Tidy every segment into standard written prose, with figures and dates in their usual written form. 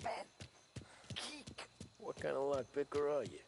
bend, kick. What kind of lockpicker are you?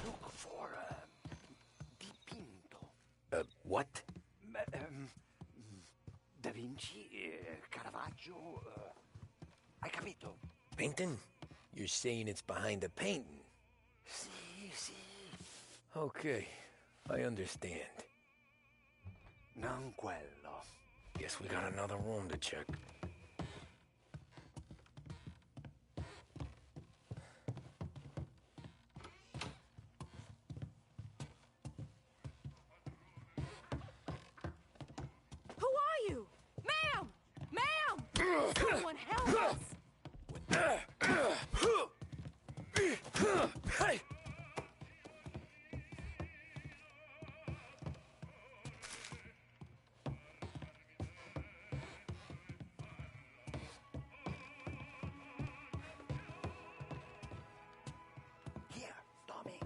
Look for dipinto. What? Da Vinci, Caravaggio. Hai capito? Painting? You're saying it's behind the painting? Sì, sì. Okay, I understand. Non quello. Guess we got another room to check. Who are you? Ma'am! Ma'am! Someone help us! Hey! Here, Tommy.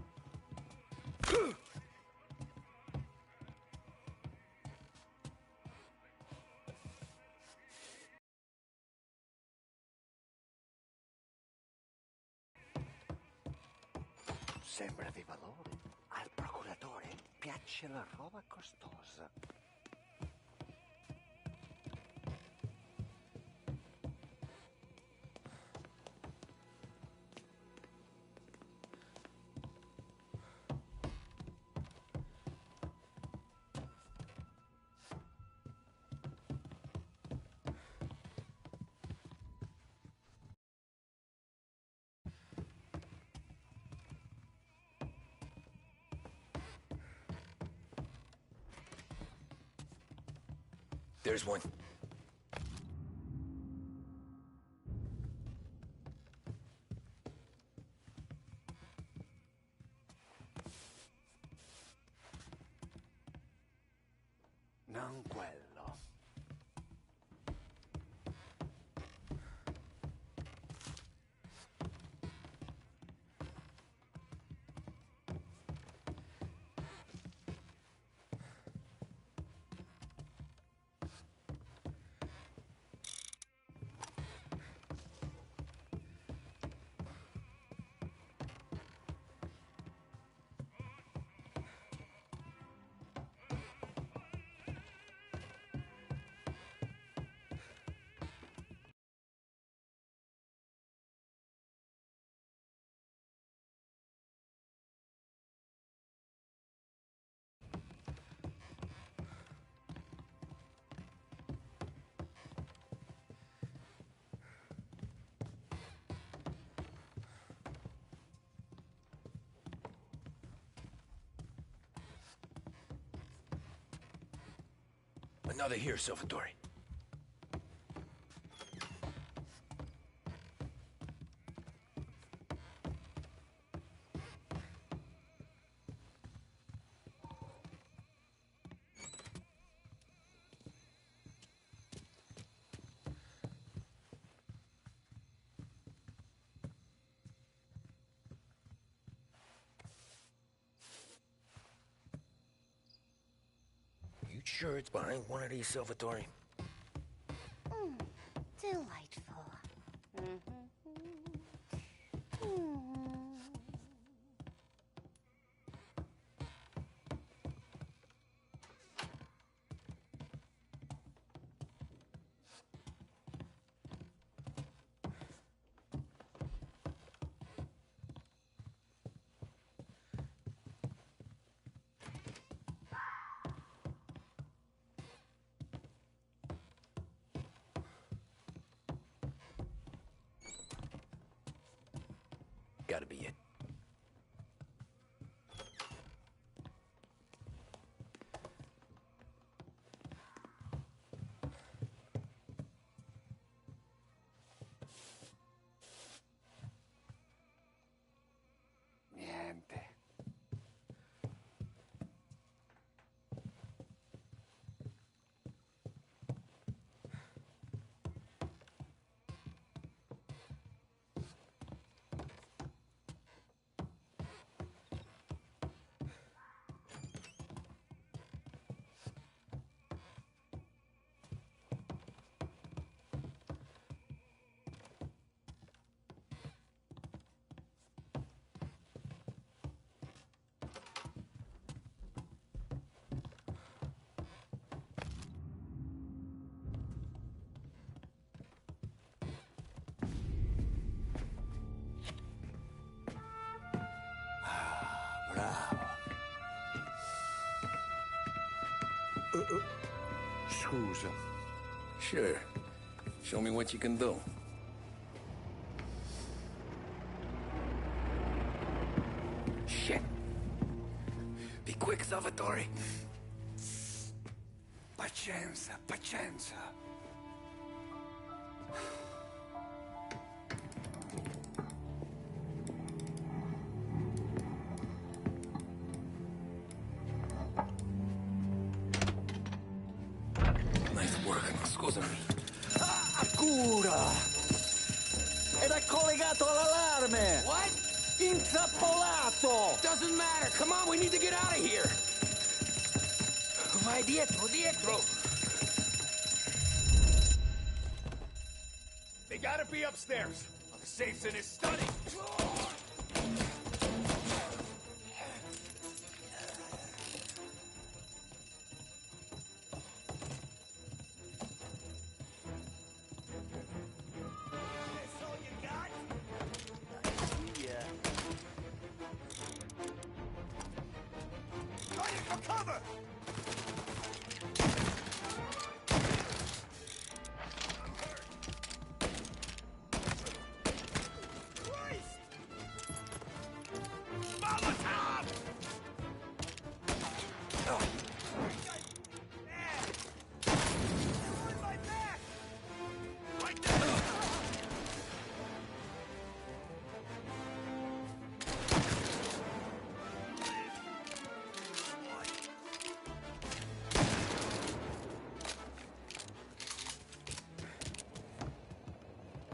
Sembra di valore. Al procuratore piace la roba costosa. There's one. Non quello. Another here, Salvatore. You sure it's behind one of these, Salvatore? Delightful. Gotta be it. Scusa. Sure. Show me what you can do. Shit. Be quick, Salvatore. Pazienza, pazienza. Nice work, scusami. Cura! Era collegato all'allarme! What? Intrappolato! Doesn't matter. Come on, we need to get out of here. Vai dietro, dietro. They gotta be upstairs. The safe's in his study. That's all you got? Yeah. Running for cover!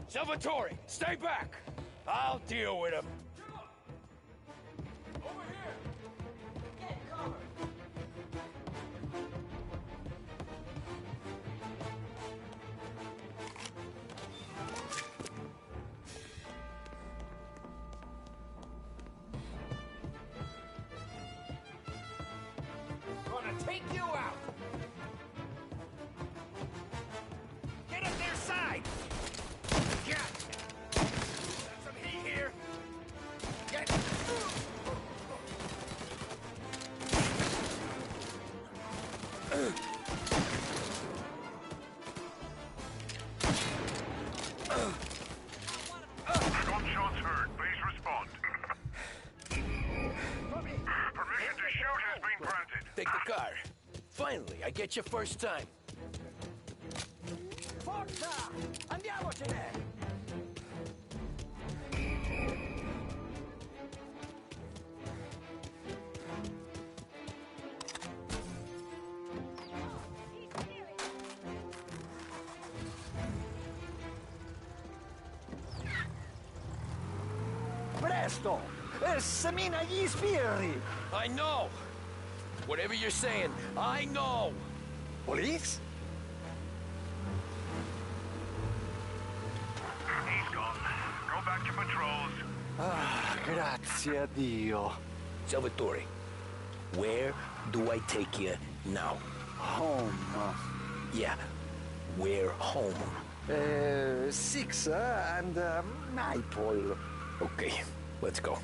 Salvatore, stay back! I'll deal with him. Over here! Get cover! Gonna take you out! Get up their side! Yeah! Got some heat here! Get... Gunshots heard. Please respond. Permission to shoot has been granted. Take the car. Finally, I get you first time. Forza! Andiamocene! Presto! Semina gli sbirri! I know! Whatever you're saying, I know! Police? He's gone. Go back to patrols. Ah, grazie a Dio. Salvatore, where do I take you now? Home. Yeah, where home? 6 and Maple. Okay, let's go.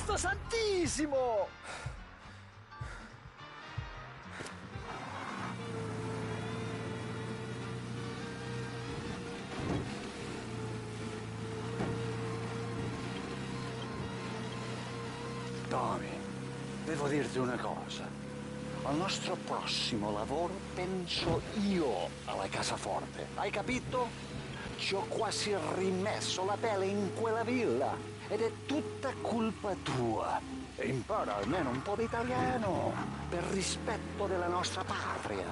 Cristo Santissimo! Tommy, devo dirti una cosa. Al nostro prossimo lavoro penso io alla cassaforte. Hai capito? Ci ho quasi rimesso la pelle in quella villa. Ed è tutta colpa tua. E impara almeno un po' di italiano. Per rispetto della nostra patria.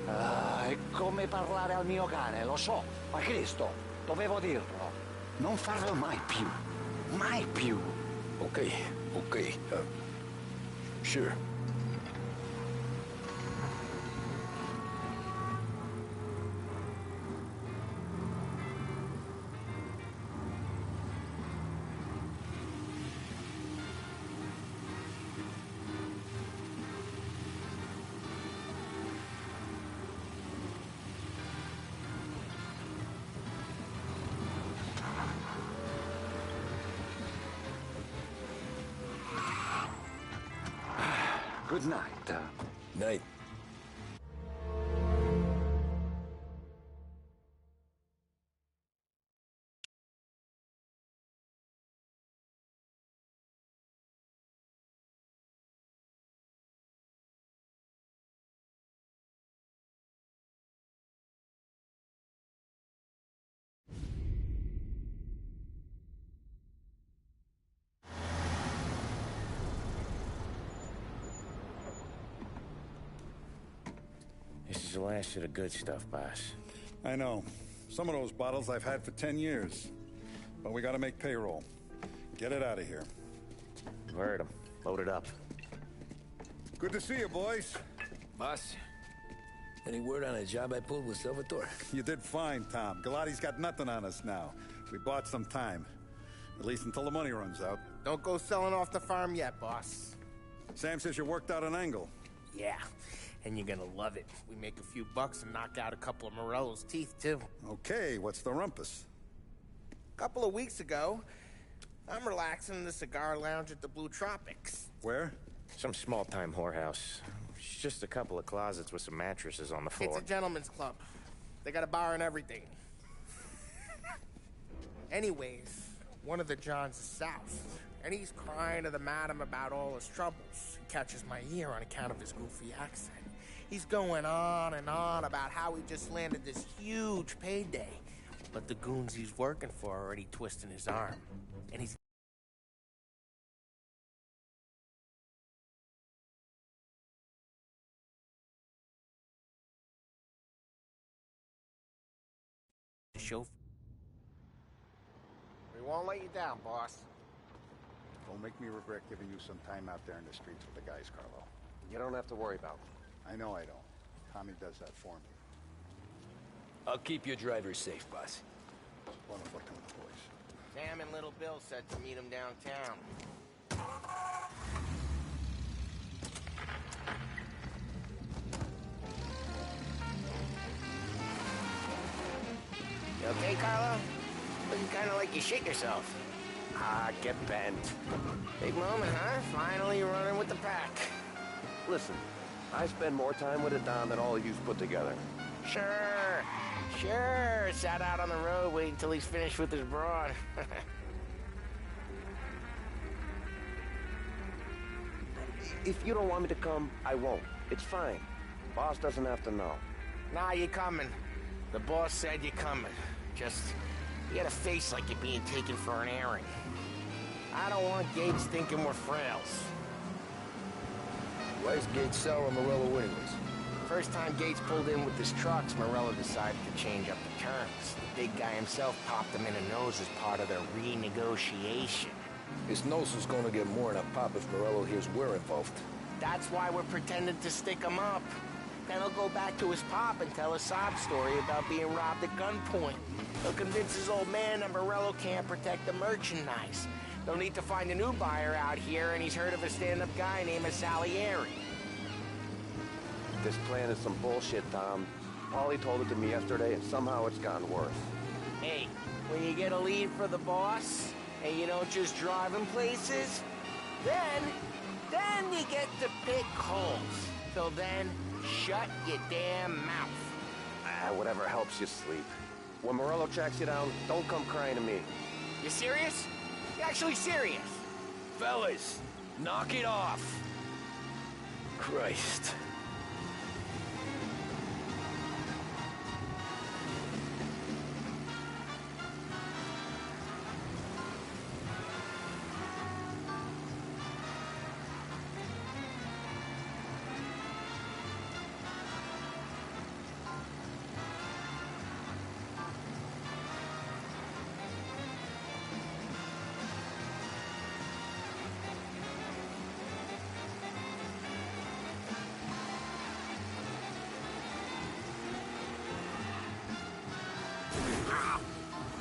Ah, è come parlare al mio cane, lo so. Ma Cristo, dovevo dirlo. Non farlo mai più. Mai più. Okay, sure. Good night. Night. This is the last of the good stuff, boss. I know. Some of those bottles I've had for 10 years. But we gotta make payroll. Get it out of here. Heard him. Load it up. Good to see you, boys. Boss, any word on a job I pulled with Salvatore? You did fine, Tom. Galati's got nothing on us now. We bought some time. At least until the money runs out. Don't go selling off the farm yet, boss. Sam says you worked out an angle. Yeah, and you're gonna love it. We make a few bucks and knock out a couple of Morello's teeth, too. Okay, what's the rumpus? A couple of weeks ago, I'm relaxing in the cigar lounge at the Blue Tropics. Where? Some small-time whorehouse. It's just a couple of closets with some mattresses on the floor. It's a gentleman's club. They got a bar and everything. Anyways, one of the Johns is south, and he's crying to the madam about all his troubles. He catches my ear on account of his goofy accent. He's going on and on about how he just landed this huge payday. But the goons he's working for are already twisting his arm. And he's... the chauffeur. We won't let you down, boss. Don't make me regret giving you some time out there in the streets with the guys, Carlo. You don't have to worry about it. I know I don't. Tommy does that for me. I'll keep your drivers safe, boss. One of looking with the boys. Sam and Little Bill said to meet him downtown. You okay, Carlo? Looking kind of like you shit yourself. Ah, get bent. Big moment, huh? Finally running with the pack. Listen, I spend more time with a Don than all of you's put together. Sure. Sat out on the road waiting till he's finished with his broad. If you don't want me to come, I won't. It's fine. Boss doesn't have to know. Nah, you're coming. The boss said you're coming. Just, you got a face like you're being taken for an airing. I don't want Gates thinking we're frails. Why is Gates sour on Morello anyways? First time Gates pulled in with his trucks, Morello decided to change up the terms. The big guy himself popped him in the nose as part of their renegotiation. His nose is gonna get more than a pop if Morello hears we're involved. That's why we're pretending to stick him up. Then he'll go back to his pop and tell a sob story about being robbed at gunpoint. He'll convince his old man that Morello can't protect the merchandise. They'll need to find a new buyer out here, and he's heard of a stand-up guy named Salieri. This plan is some bullshit, Tom. Paulie told it to me yesterday, and somehow it's gotten worse. Hey, when you get a lead for the boss, and you don't just drive him places, Then you get to pick holes. Till then, shut your damn mouth. Whatever helps you sleep. When Morello tracks you down, don't come crying to me. You serious? You actually serious? Fellas, knock it off. Christ.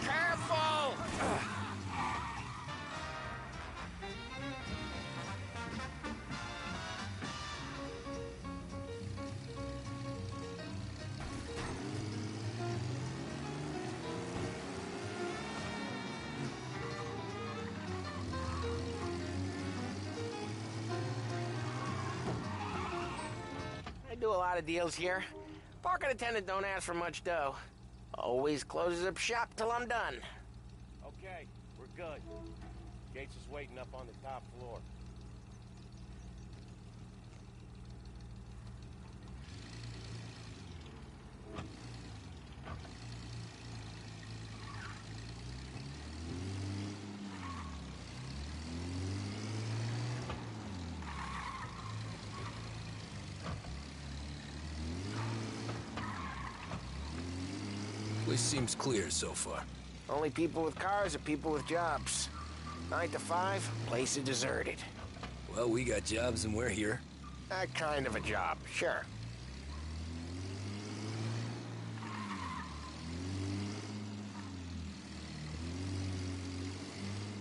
Careful! I do a lot of deals here. Parking attendant don't ask for much dough. Always closes up shop till I'm done. Okay, we're good. Gates is waiting up on the top floor. Place seems clear so far. Only people with cars are people with jobs. 9 to 5, place is deserted. Well, we got jobs and we're here. That kind of a job, sure.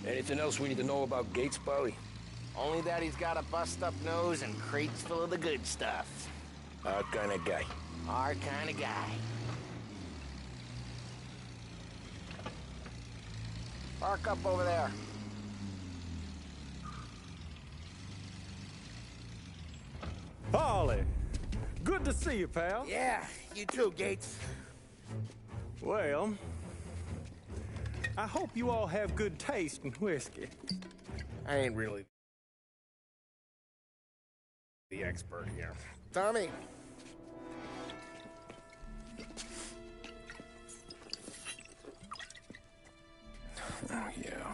Anything else we need to know about Gates, Polly? Only that he's got a bust-up nose and crates full of the good stuff. Our kind of guy. Our kind of guy. Park up over there. Polly, good to see you, pal. Yeah, you too, Gates. Well, I hope you all have good taste in whiskey. I ain't really the expert here. Tommy. Oh, yeah.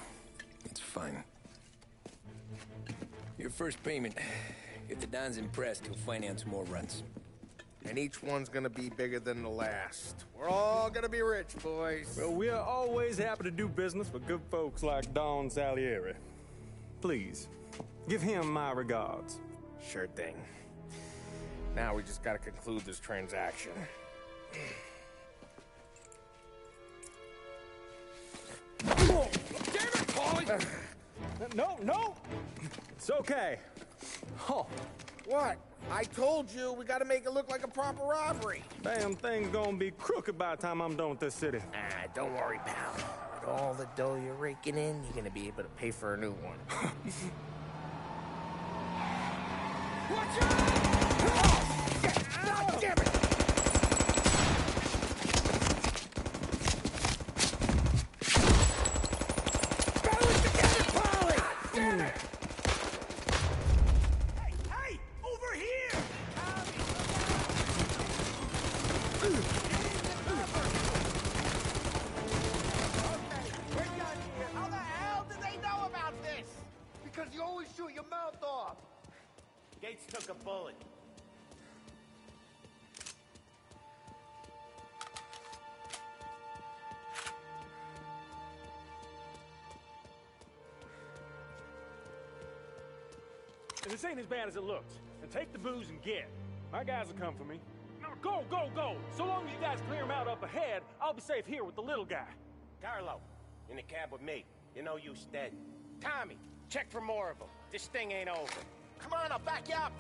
It's fine. Your first payment. If the Don's impressed, he'll finance more runs. And each one's gonna be bigger than the last. We're all gonna be rich, boys. Well, we're always happy to do business with good folks like Don Salieri. Please, give him my regards. Sure thing. Now we just gotta conclude this transaction. Damn it, Polly! No! It's okay. Oh. What? I told you, we gotta make it look like a proper robbery. Damn thing's gonna be crooked by the time I'm done with this city. Don't worry, pal. With all the dough you're raking in, you're gonna be able to pay for a new one. Watch out! God damn it! Balance together, Polly! Damn it! Hey! Over here! We're done here. How the hell did they know about this? Because you always shoot your mouth off. Gates took a bullet. This ain't as bad as it looks. And take the booze and get. My guys will come for me. Now go! So long as you guys clear him out up ahead, I'll be safe here with the little guy. Carlo, in the cab with me. You know you dead. Tommy, check for more of them. This thing ain't over. Come on, I'll back you up.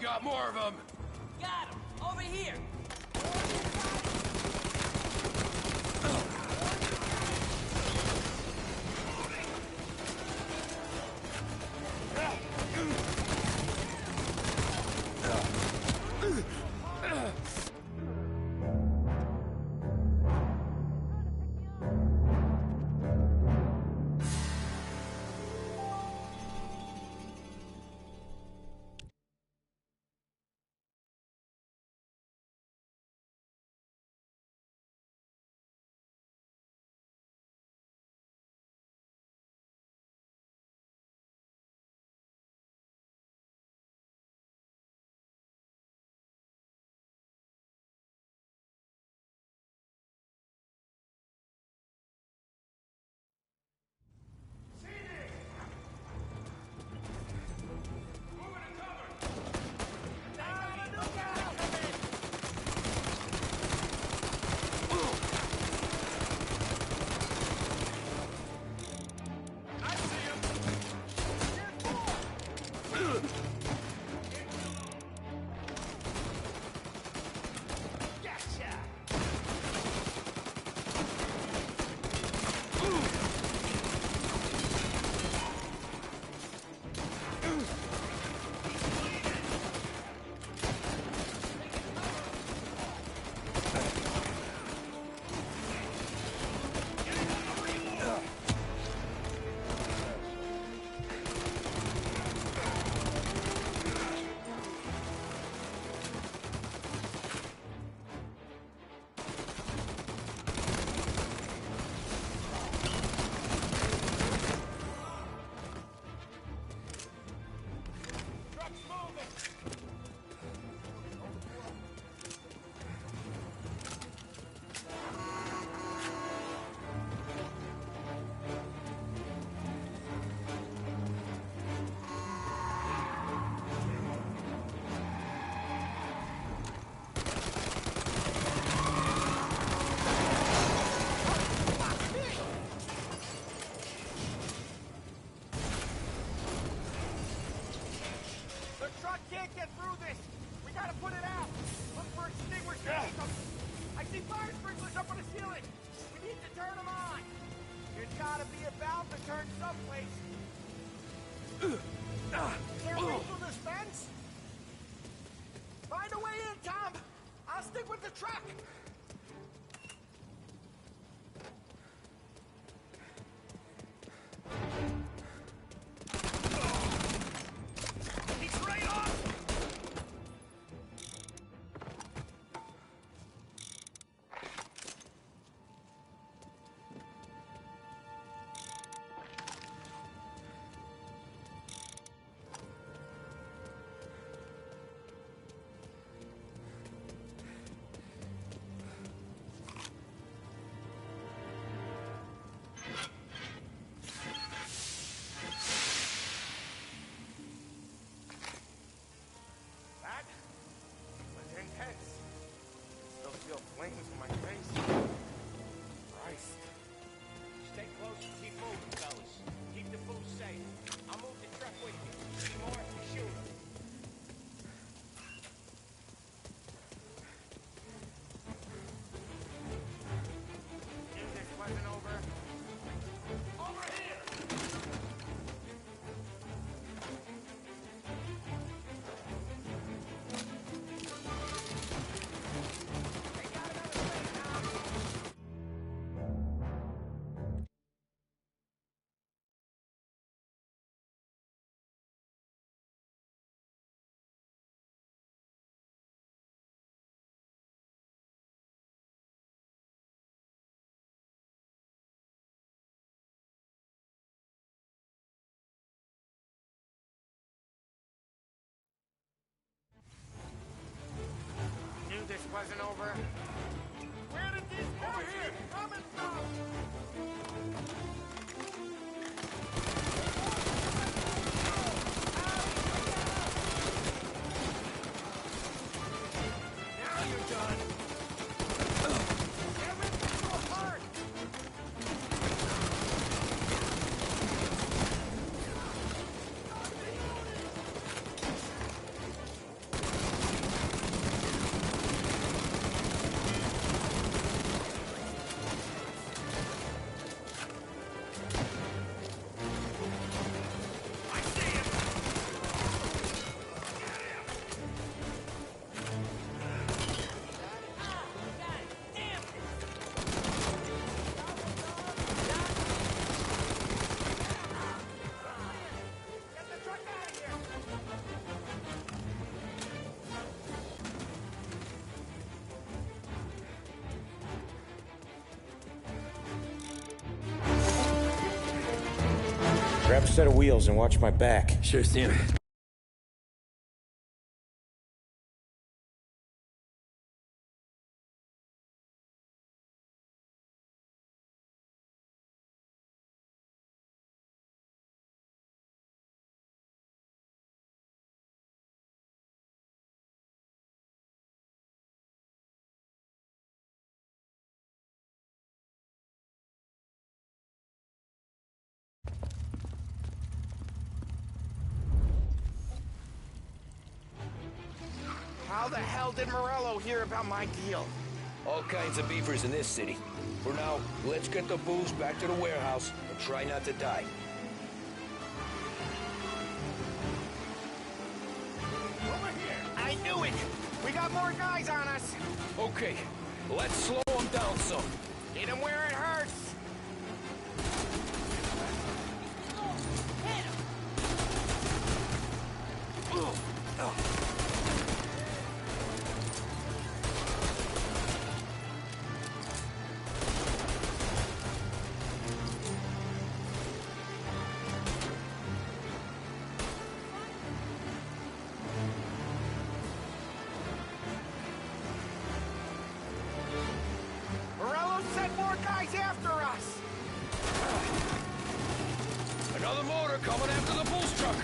got more of them! Got him! Over here! Can't wait for this fence? Find a way in, Tom! I'll stick with the truck! He's right off! Flames in my face. Christ. Stay close and keep moving, fellas. Keep the food safe. I'll move the truck with you. See more if you shoot him. Knew this wasn't over. Over here! Knew this wasn't over. Where did these guys keep coming from? Now you're done. They're ripping you apart. Grab a set of wheels and watch my back. Sure, Sam. How the hell did Morello hear about my deal? All kinds of beefers in this city. For now, let's get the booze back to the warehouse and try not to die. Over here! I knew it! We got more guys on us! Okay, let's slow them down some. Hit him where it hurts! Morello sent more guys after us! Another motor coming after the booze truck.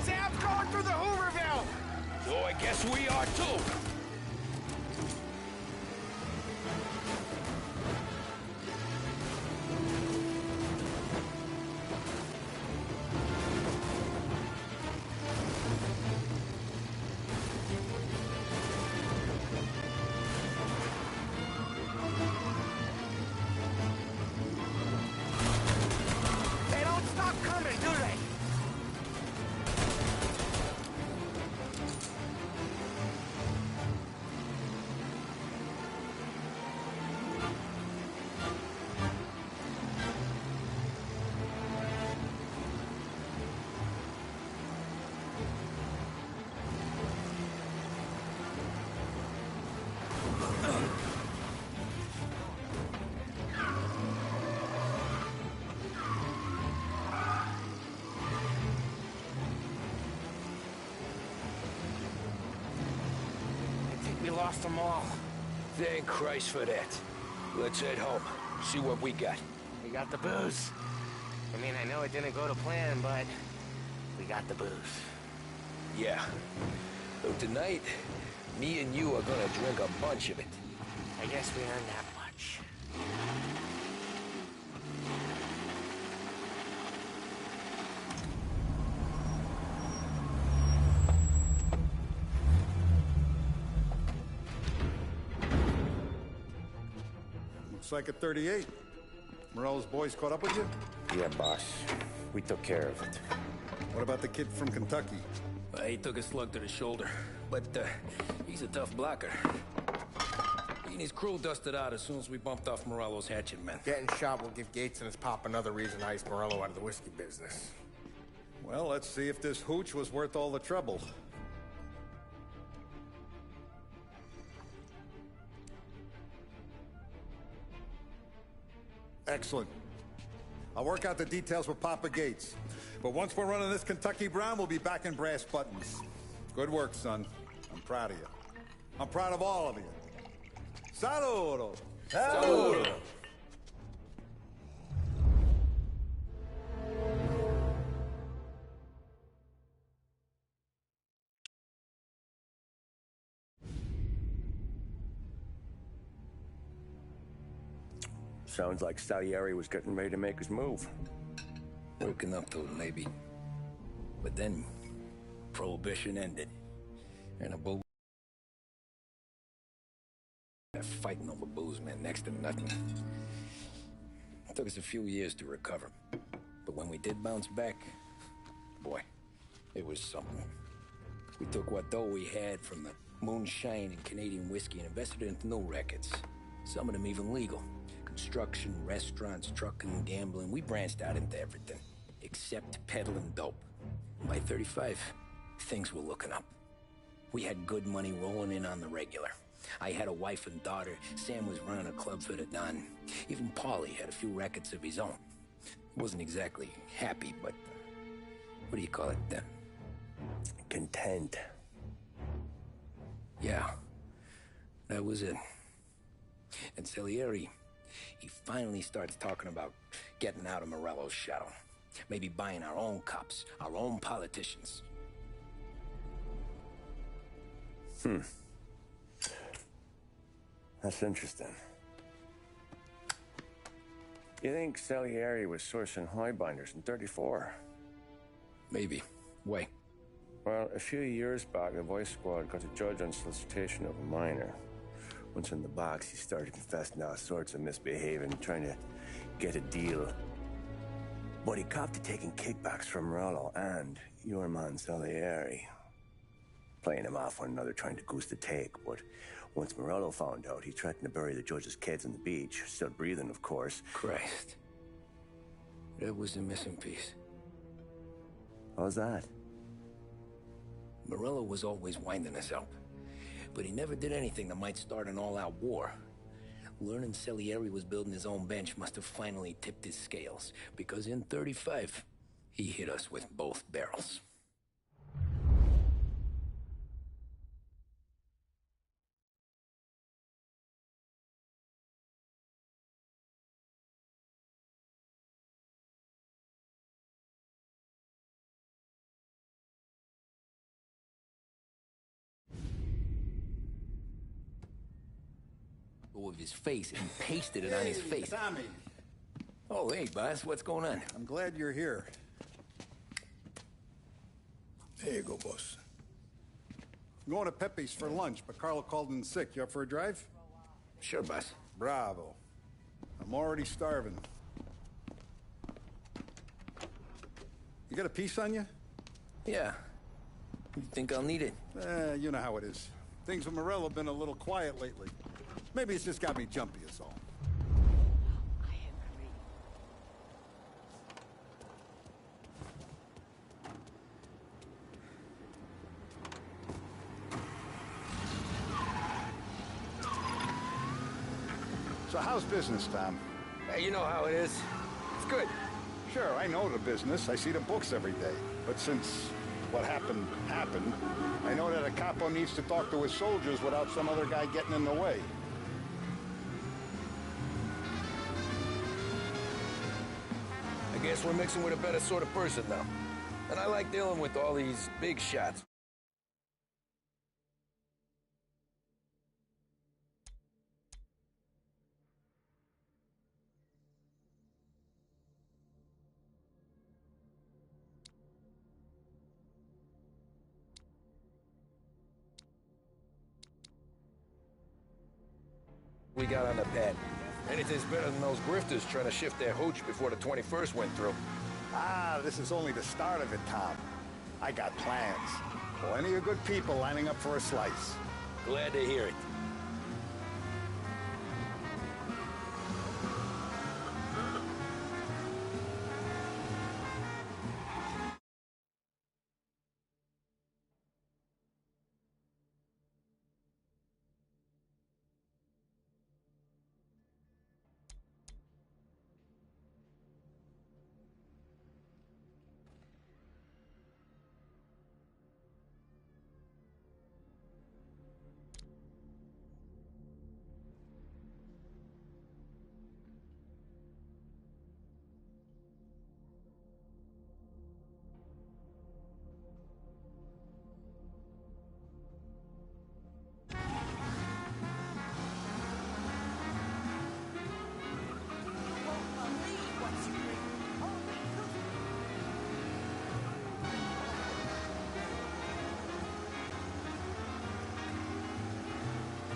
Sam's going through the Hooverville! So I guess we are too. They don't stop coming, do they? I think we lost them all. Thank Christ for that. Let's head home. See what we got. We got the booze. I mean, I know it didn't go to plan, but we got the booze. Yeah. So tonight, me and you are gonna drink a bunch of it. I guess we earned that much. Looks like a 38. Morello's boys caught up with you? Yeah, boss. We took care of it. What about the kid from Kentucky? He took a slug to the shoulder, but he's a tough blocker. He and his crew dusted out as soon as we bumped off Morello's hatchet men. Getting shot will give Gates and his pop another reason to ice Morello out of the whiskey business. Well, let's see if this hooch was worth all the trouble. Excellent. I'll work out the details with Papa Gates. But once we're running this Kentucky Brown, we'll be back in brass buttons. Good work, son. I'm proud of you. I'm proud of all of you. Saludo! Saludo! Sounds like Salieri was getting ready to make his move. Working up to it, maybe. But then, Prohibition ended. And fighting over booze meant next to nothing. It took us a few years to recover. But when we did bounce back, boy, it was something. We took what dough we had from the moonshine and Canadian whiskey and invested it into new records. Some of them even legal. Construction, restaurants, trucking, gambling. We branched out into everything, except peddling dope. By 35, things were looking up. We had good money rolling in on the regular. I had a wife and daughter. Sam was running a club for the Don. Even Paulie had a few rackets of his own. He wasn't exactly happy, but what do you call it then? Content. Yeah, that was it. And Salieri, he finally starts talking about getting out of Morello's shadow. Maybe buying our own cops, our own politicians. That's interesting. You think Salieri was sourcing highbinders in 34? Maybe. Why? Well, a few years back, the Vice Squad got a judge on solicitation of a minor. Once in the box, he started confessing all sorts of misbehaving, trying to get a deal. But he copped to taking kickbacks from Morello and your man Salieri. Playing him off one another, trying to goose the take, but once Morello found out, he threatened to bury the judge's kids on the beach. Still breathing, of course. Christ. That was the missing piece. How's that? Morello was always winding us up, but he never did anything that might start an all-out war. Learning Salieri was building his own bench must have finally tipped his scales, because in 35, he hit us with both barrels. Of his face and pasted it on his face. Tommy. Oh, hey, boss, what's going on? I'm glad you're here. There you go, boss. I'm going to Pepe's for lunch, but Carlo called in sick. You up for a drive? Sure, boss. Bravo. I'm already starving. You got a piece on you? Yeah. You think I'll need it? You know how it is. Things with Morello have been a little quiet lately. Maybe it's just got me jumpy, is all. So how's business, Tom? Hey, you know how it is. It's good. Sure, I know the business. I see the books every day. But since what happened, I know that a capo needs to talk to his soldiers without some other guy getting in the way. I guess we're mixing with a better sort of person now. And I like dealing with all these big shots. We got on the pad. Anything's better than those grifters trying to shift their hooch before the 21st went through. Ah, this is only the start of it, Tom. I got plans. Plenty of good people lining up for a slice. Glad to hear it.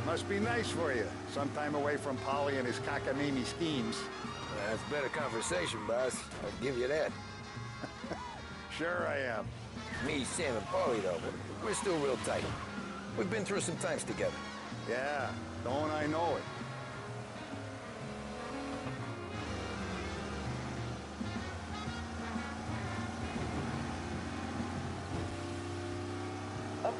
Must be nice for you. Some time away from Polly and his cockamamie schemes. That's better conversation, boss. I'll give you that. Sure I am. Me, Sam, and Paulie, though, we're still real tight. We've been through some times together. Yeah, don't I know it.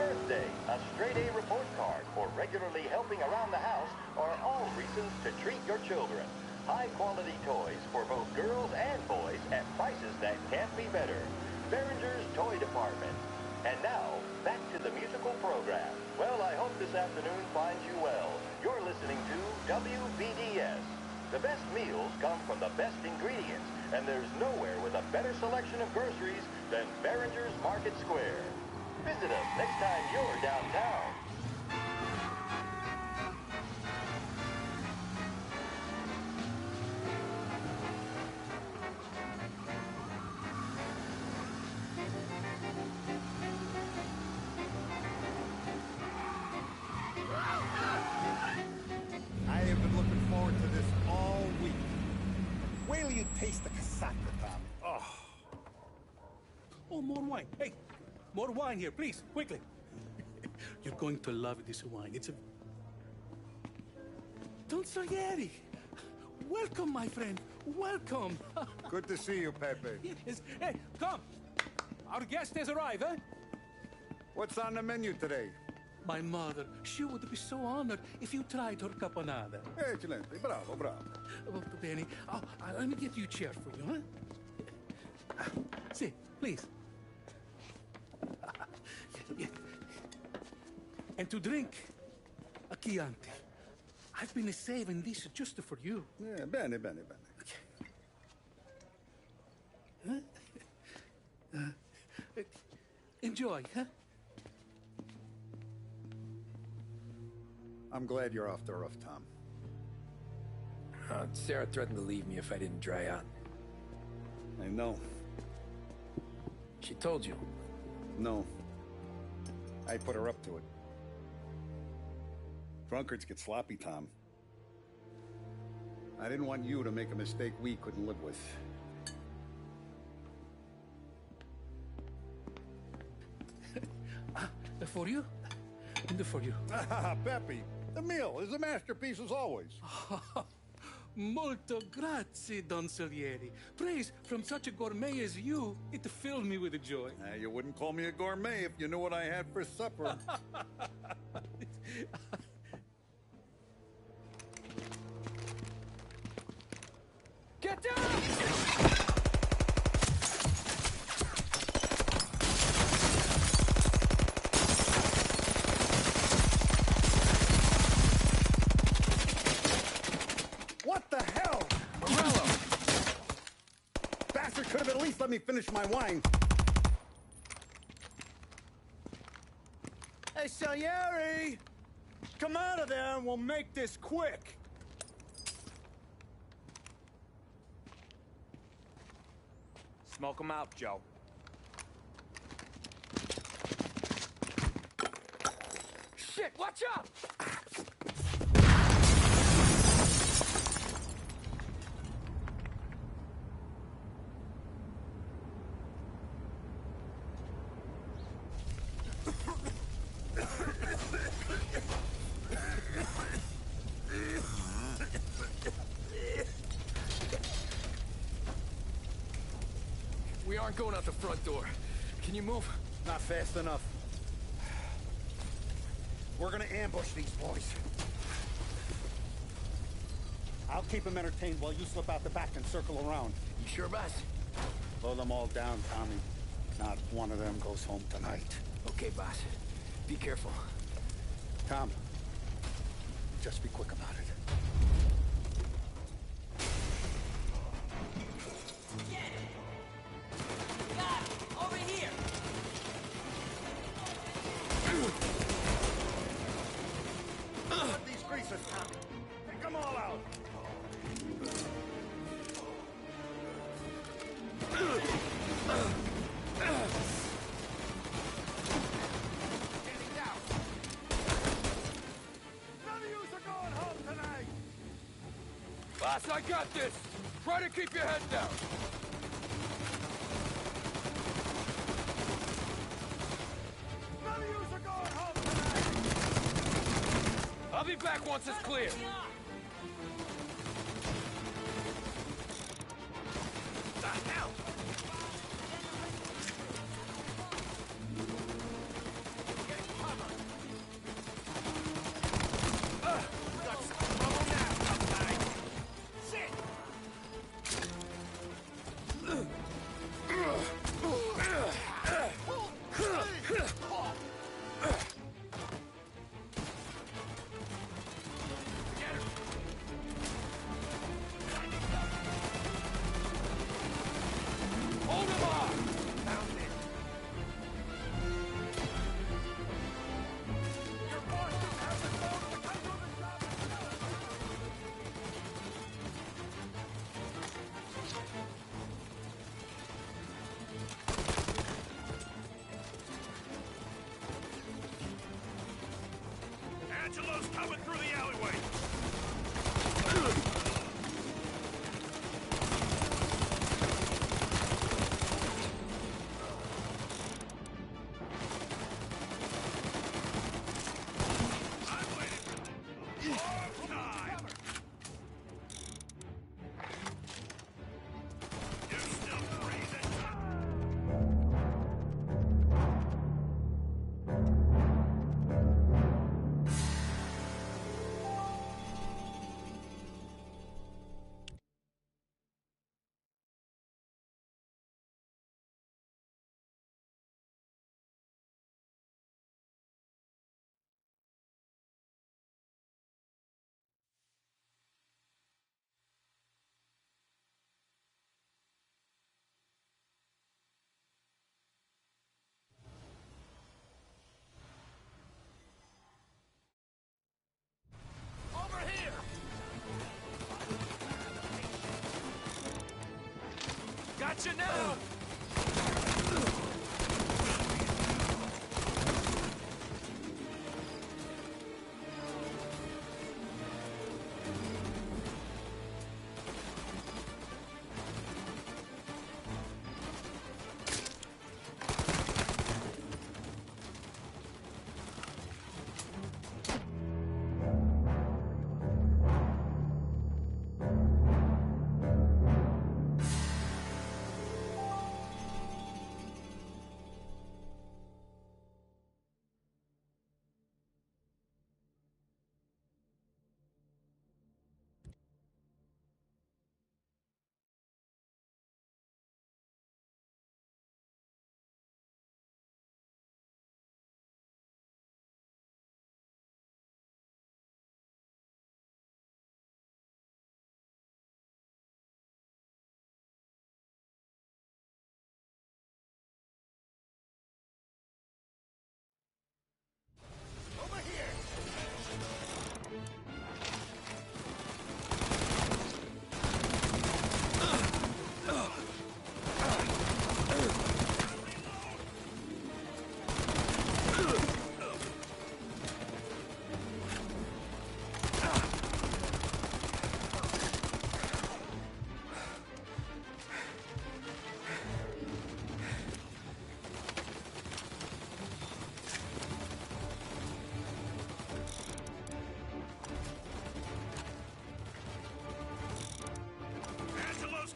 birthday, a straight-A report card, or regularly helping around the house are all reasons to treat your children. High-quality toys for both girls and boys at prices that can't be better. Behringer's Toy Department. And now, back to the musical program. Well, I hope this afternoon finds you well. You're listening to WBDS. The best meals come from the best ingredients, and there's nowhere with a better selection of groceries than Behringer's Market Square. Visit us next time you're downtown. I have been looking forward to this all week. Wait till you taste the casaca, Tom. Oh. Oh, more wine. Hey, more wine here, please, quickly. You're going to love this wine. It's a... Don Salieri. Welcome, my friend. Welcome. Good to see you, Pepe. Yes. Hey, come. Our guest has arrived, eh? What's on the menu today? My mother, she would be so honored if you tried her caponata. Excelente, bravo, bravo. Molto bene. Oh, let me get you a chair for you, huh? See, please. And to drink, a Chianti. I've been saving this just for you. Yeah, bene, bene, bene. Enjoy, huh? I'm glad you're off the roof, Tom. Sarah threatened to leave me if I didn't dry out. I know. She told you? No. I put her up to it. Drunkards get sloppy, Tom. I didn't want you to make a mistake we couldn't live with. For you? And for you. Pepe, the meal is a masterpiece as always. Molto grazie, Don Salieri. Praise from such a gourmet as you, it filled me with joy. You wouldn't call me a gourmet if you knew what I had for supper. Get down! What the hell? Morello! Bastard could have at least let me finish my wine. Hey, Salieri! Come out of there and we'll make this quick. Smoke 'em out, Joe. Shit, watch out! We aren't going out the front door. Can you move? Not fast enough. We're gonna ambush these boys. I'll keep them entertained while you slip out the back and circle around. You sure, boss? Blow them all down, Tommy. Not one of them goes home tonight. Okay, boss. Be careful. Tom, just be quick about it. Over here! Cut these greasers, Tommy. Take them all out. Getting down. None of yous are going home tonight. Boss, I got this. Try to keep your head down. None of yous are going home tonight. I'll be back once it's clear. The hell? got you now!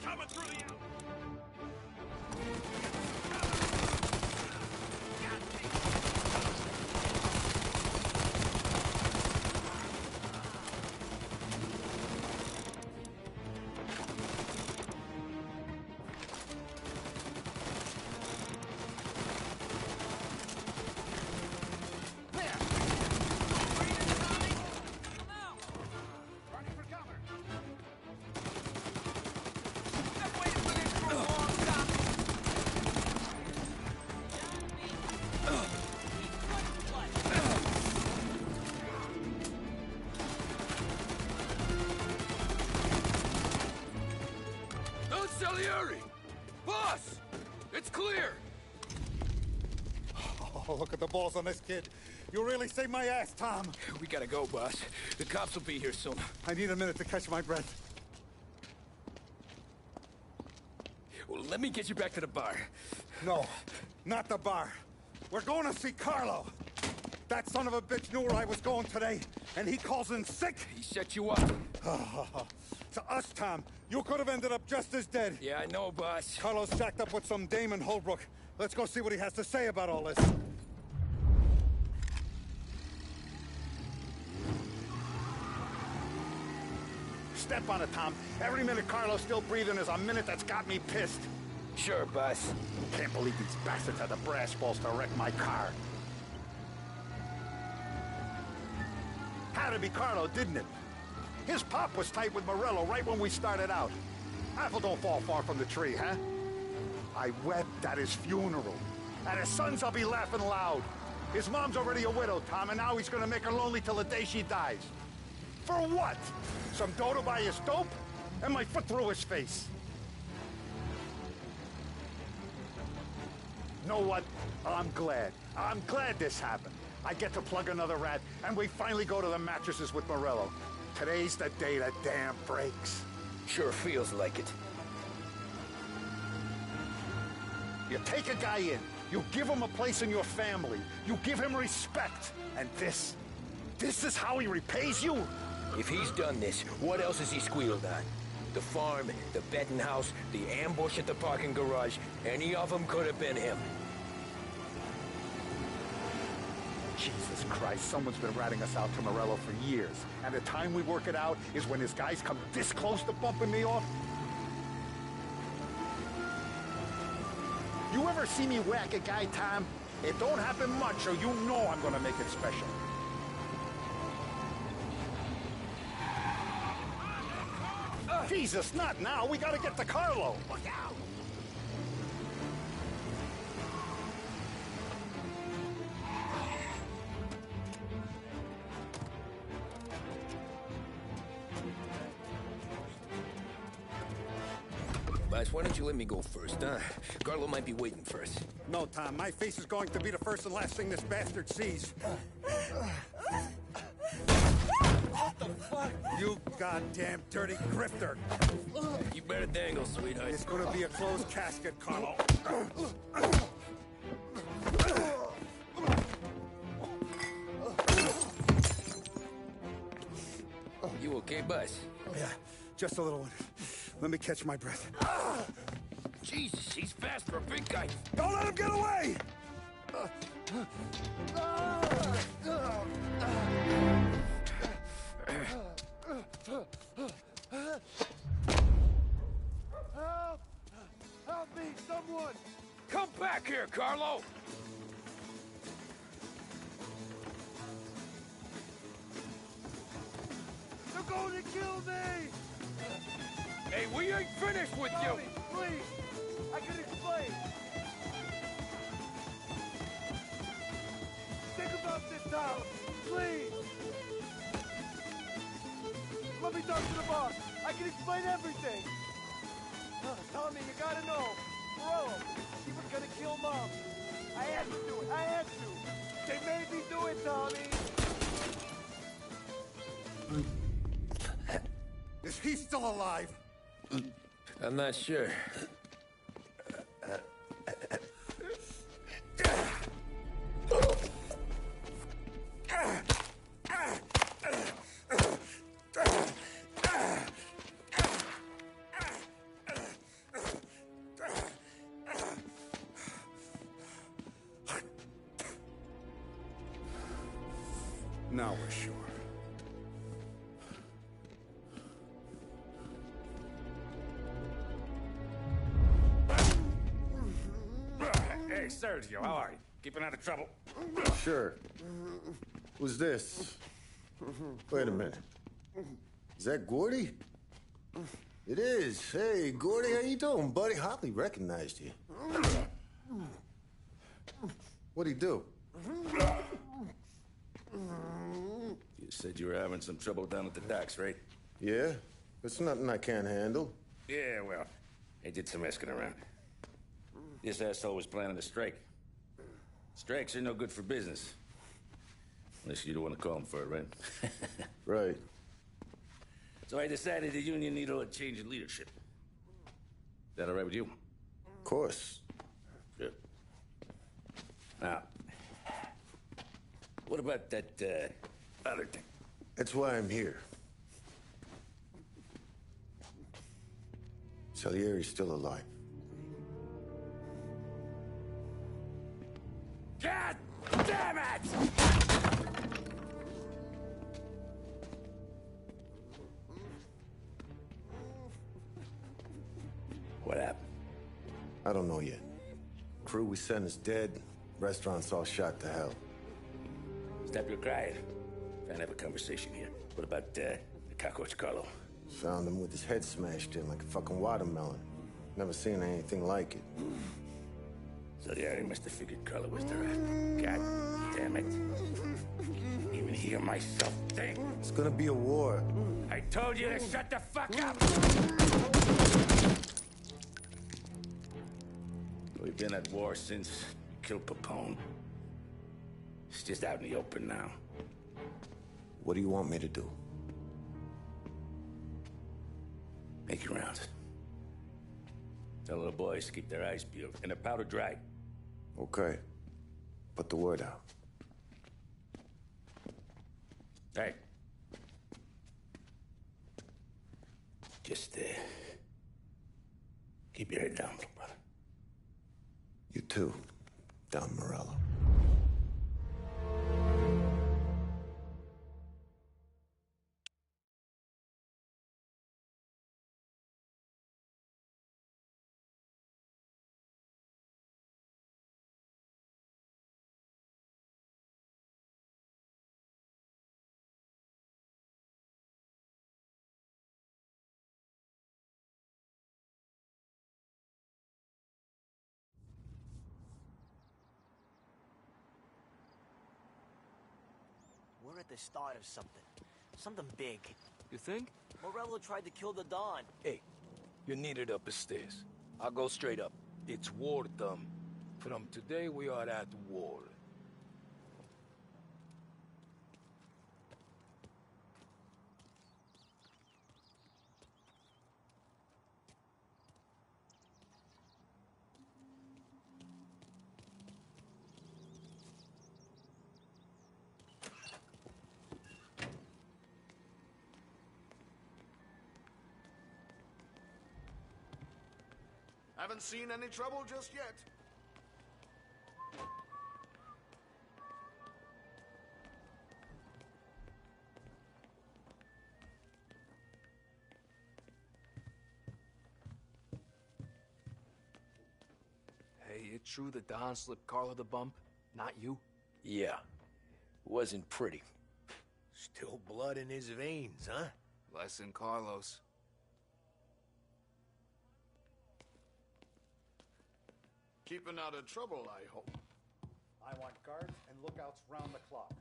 Coming through the... Salieri! Boss! It's clear! Oh, look at the balls on this kid. You really saved my ass, Tom. We gotta go, boss. The cops will be here soon. I need a minute to catch my breath. Well, let me get you back to the bar. No, not the bar. We're going to see Carlo. That son of a bitch knew where I was going today, and he calls in sick. He set you up. To us, Tom. You could have ended up just as dead. Yeah, I know, boss. Carlo's shacked up with some dame in Holbrook. Let's go see what he has to say about all this. Step on it, Tom. Every minute Carlo's still breathing is a minute that's got me pissed. Sure, boss. Can't believe these bastards had the brass balls to wreck my car. Had to be Carlo, didn't it? His pop was tight with Morello right when we started out. Apple don't fall far from the tree, huh? I wept at his funeral. At his son's, I'll be laughing loud. His mom's already a widow, Tom, and now he's gonna make her lonely till the day she dies. For what? Some dough to buy his dope? And my foot through his face. Know what? I'm glad. I'm glad this happened. I get to plug another rat, and we finally go to the mattresses with Morello. Today's the day the dam breaks. Sure feels like it. You take a guy in, you give him a place in your family, you give him respect, and this is how he repays you? If he's done this, what else has he squealed on? The farm, the betting house, the ambush at the parking garage, any of them could have been him. Jesus Christ, someone's been ratting us out to Morello for years. And the time we work it out is when his guys come this close to bumping me off? You ever see me whack a guy, Tom? It don't happen much, or you know I'm gonna make it special. Jesus, not now. We gotta get to Carlo. Look out! Boss, why don't you let me go first, huh? Carlo might be waiting for us. No, Tom. My face is going to be the first and last thing this bastard sees. What the fuck? You goddamn dirty grifter. You better dangle, sweetheart. It's gonna be a closed casket, Carlo. You okay, boss? Yeah, just a little one. Let me catch my breath. Jesus, he's fast for a big guy. Don't let him get away! Help! Help me, someone! Come back here, Carlo! They're going to kill me! Hey, we ain't finished with you! Please! I can explain! Think about this, Tom! Please! Let me talk to the boss! I can explain everything! Tommy, you gotta know! Bro, he was gonna kill Mom! I had to do it! I had to! They made me do it, Tommy! Is he still alive? I'm not sure. Now we're sure. Hey, Sergio, how are you? Keeping out of trouble? Sure. Who's this? Wait a minute. Is that Gordy? It is. Hey, Gordy, how you doing, buddy? Hardly recognized you. What'd he do? You said you were having some trouble down at the docks, right? Yeah? It's nothing I can't handle. Yeah, well, I did some asking around. This asshole was planning a strike. Strikes are no good for business. Unless you don't want to call him for it, right? Right. So I decided the union needed a change in leadership. Is that all right with you? Of course. Good. Now, what about that, other thing? That's why I'm here. Salieri's still alive. God damn it! What happened? I don't know yet. Crew we sent is dead. Restaurant's all shot to hell. Stop your crying. Trying to have a conversation here. What about, the cockroach Carlo? Found him with his head smashed in like a fucking watermelon. Never seen anything like it. So yeah, he must have figured Carlo was the rat. God damn it. Even hear myself think. It's gonna be a war. I told you to shut the fuck up! We've been at war since we killed Papone. It's just out in the open now. What do you want me to do? Make your rounds. Tell the boys to keep their eyes peeled and their powder dry. Okay. Put the word out. Hey. Just, keep your head down, little brother. You too, Don Morello. We're at the start of something. Something big. You think? Morello tried to kill the Don. Hey, You're needed up the stairs. I'll go straight up. It's war, Thumb. From today, we are at war. Haven't seen any trouble just yet. Hey, it true that Don slipped Carla the bump? Not you? Yeah. Wasn't pretty. Still blood in his veins, huh? Less than Carlos. Keeping out of trouble, I hope. I want guards and lookouts round the clock.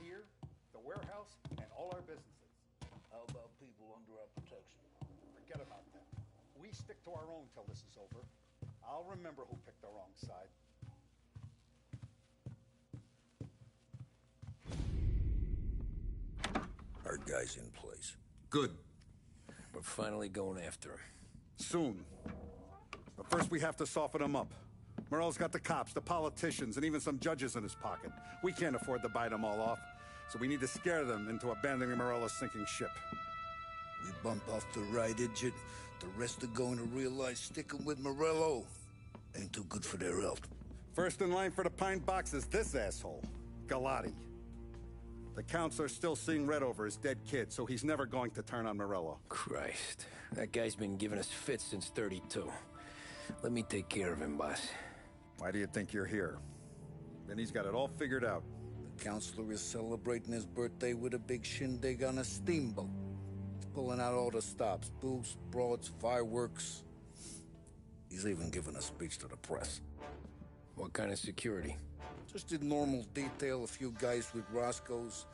Here, the warehouse, and all our businesses. How about people under our protection? Forget about that. We stick to our own till this is over. I'll remember who picked the wrong side. Our guy's in place. Good. We're finally going after him. Soon. But first we have to soften him up. Morello's got the cops, the politicians, and even some judges in his pocket. We can't afford to bite them all off, so we need to scare them into abandoning Morello's sinking ship. We bump off the right idiot. The rest are going to realize sticking with Morello ain't too good for their health. First in line for the pine box is this asshole, Galati. The counselor's still seeing red over his dead kid, so he's never going to turn on Morello. Christ. That guy's been giving us fits since 32. Let me take care of him, boss. Why do you think you're here? Then he's got it all figured out. The counselor is celebrating his birthday with a big shindig on a steamboat. He's pulling out all the stops, booze, broads, fireworks. He's even giving a speech to the press. What kind of security? Just a normal detail, a few guys with Roscoe's.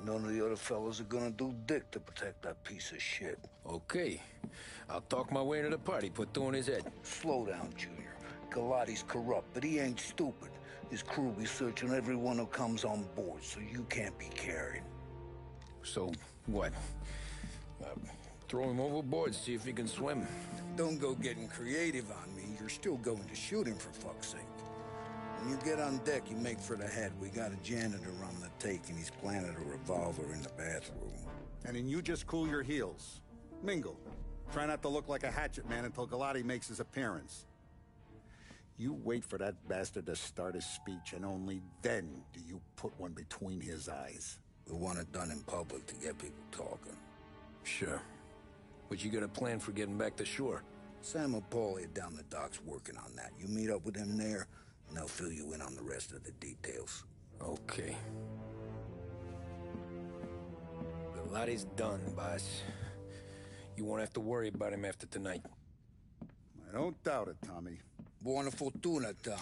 None of the other fellas are gonna do dick to protect that piece of shit. Okay. I'll talk my way into the party, put two in his head. Slow down, Junior. Galati's corrupt, but he ain't stupid. His crew be searching everyone who comes on board, so you can't be carried. So, what? Throw him overboard, see if he can swim. Don't go getting creative on me. You're still going to shoot him, for fuck's sake. When you get on deck, you make for the head. We got a janitor on the take, and he's planted a revolver in the bathroom. And then you just cool your heels. Mingle. Try not to look like a hatchet man until Galati makes his appearance. You wait for that bastard to start his speech, and only then do you put one between his eyes. We want it done in public to get people talking. Sure. But you got a plan for getting back to shore? Sam and Paulie are down the docks working on that. You meet up with them there, and they'll fill you in on the rest of the details. Okay. Galati's done, boss. You won't have to worry about him after tonight. I don't doubt it, Tommy. Buona fortuna, Tom.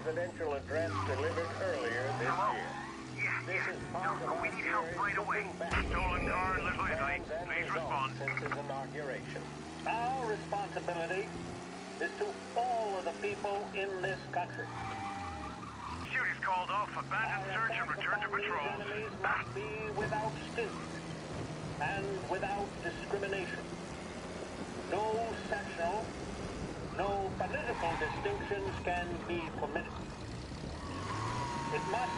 presidential address delivered earlier this year. This is part of our series looking back Stolen car, Italy. Please respond. Since his inauguration. Our responsibility is to all of the people in this country. Duty's called off. Abandon search and return to patrol. Enemies must be without stint and without discrimination. No sectional, no political distinctions can be permitted. It must,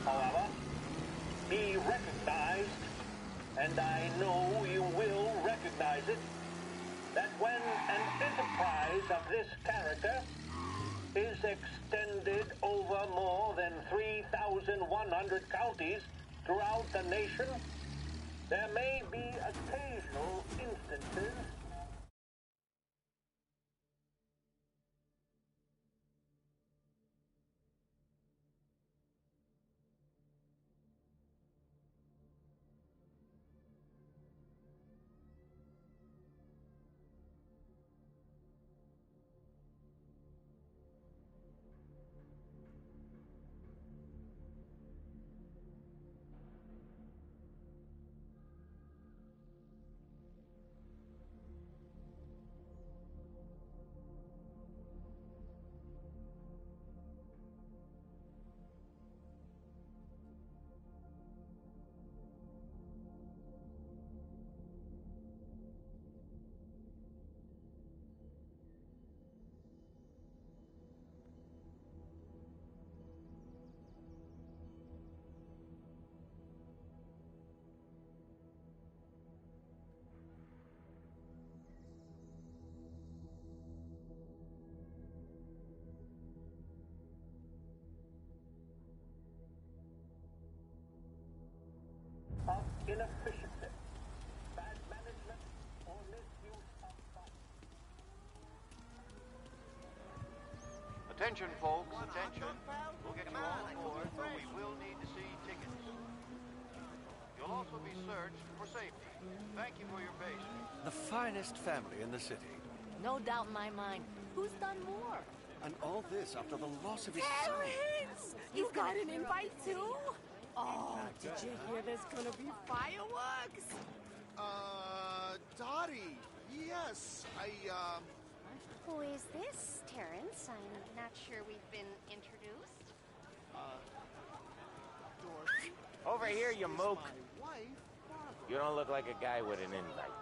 however, be recognized, and I know you will recognize it, that when an enterprise of this character is extended over more than 3,100 counties throughout the nation, there may be occasional instances of inefficiency, bad management, or misuse of funds. Attention, folks, attention. We'll get you all aboard, but we will need to see tickets. You'll also be searched for safety. Thank you for your patience. The finest family in the city. No doubt in my mind. Who's done more? And all this after the loss of his son. Terrence! You got an invite too? Oh, did you hear there's gonna be fireworks? Dottie, yes, Who is this, Terrence? I'm not sure we've been introduced. Dorothy. Over here, you mook. My wife, Barbara. You don't look like a guy with an invite.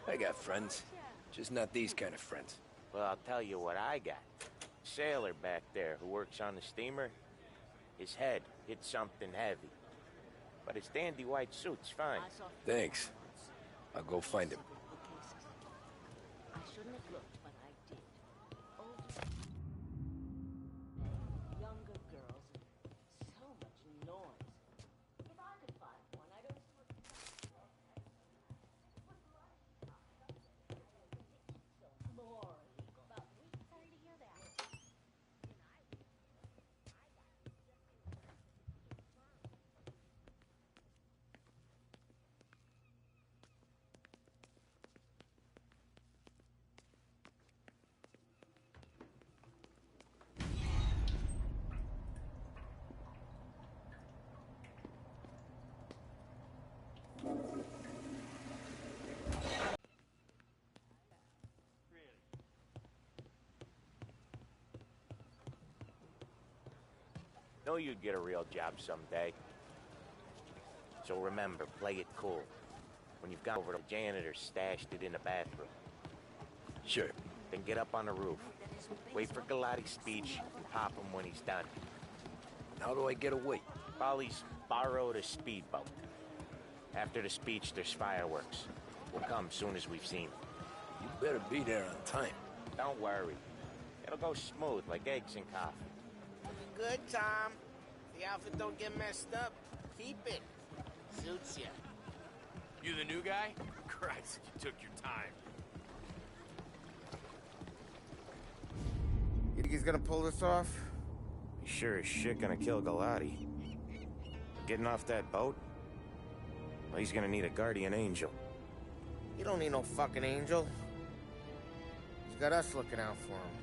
I got friends. Just not these kind of friends. Well, I'll tell you what I got. Sailor back there who works on the steamer. His head hit something heavy. But his dandy white suit's fine. Thanks. I'll go find him. I shouldn't have looked, but I did. Younger girls, so much noise. If I could find one, I don't. Sorry to hear that. Know you'd get a real job someday. So remember, play it cool. When you've gone over, the janitor stashed it in the bathroom. Sure. Then get up on the roof. Wait for Galati's speech and pop him when he's done. How do I get away? Polly's borrowed a speedboat. After the speech, there's fireworks. We'll come soon as we've seen. You better be there on time. Don't worry. It'll go smooth like eggs and coffee. Good, Tom. The outfit don't get messed up. Keep it. Suits ya. You the new guy? Christ, you took your time. You think he's gonna pull this off? He's sure as shit gonna kill Galati. Getting off that boat? Well, he's gonna need a guardian angel. He don't need no fucking angel. He's got us looking out for him.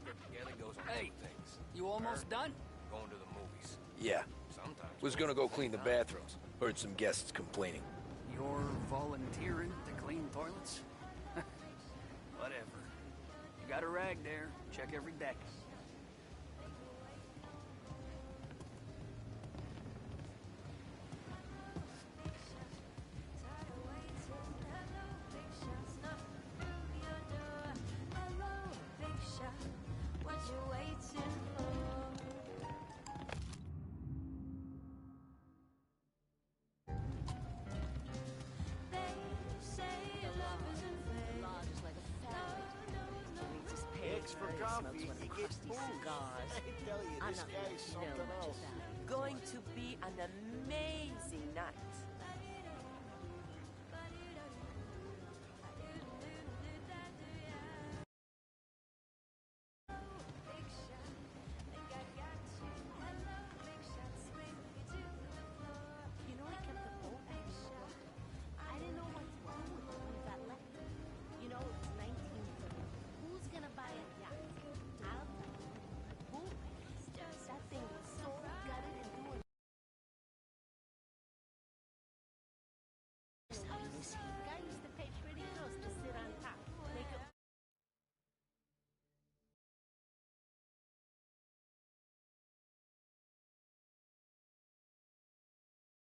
get together goes on Hey, things. you almost done? Going to the movies. Yeah. Sometimes. Was gonna go clean the bathrooms. Heard some guests complaining. You're volunteering to clean toilets? Whatever. You got a rag there. Check every deck. Eggs for coffee, you get booze. I tell you, this guy's something else. Going to be an amazing night. You know, I kept the boat extra. I didn't know what to do with it when we got left. You know, it's 1930. Who's gonna buy a yacht? I'll tell you. Boom. That thing was so gutted and doing.